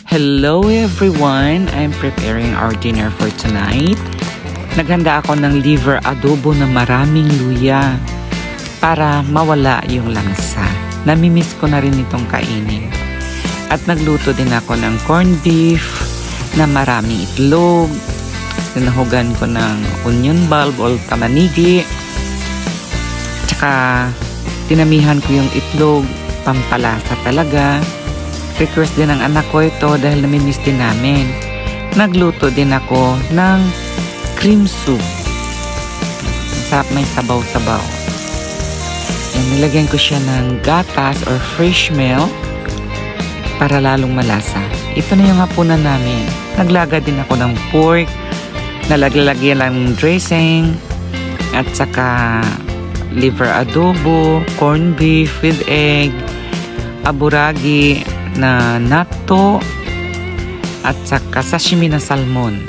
Hello everyone! I'm preparing our dinner for tonight. Naghanda ako ng liver adobo na maraming luya para mawala yung lansa. Namimiss ko na rin itong kainin. At nagluto din ako ng corned beef na maraming itlog. Sinahugan ko ng onion bulb o tamanigi. Tsaka tinamihan ko yung itlog, pampalasa talaga. Request din ng anak ko ito dahil namimiss din namin. Nagluto din ako ng cream soup. Masarap, may sabaw-sabaw. Nilagyan ko siya ng gatas or fresh milk para lalong malasa. Ito na yung hapunan namin. Naglaga din ako ng pork, nalaglagyan lang ng dressing, at saka liver adobo, corned beef with egg, aburagi na natto, at saka sashimi na salmon.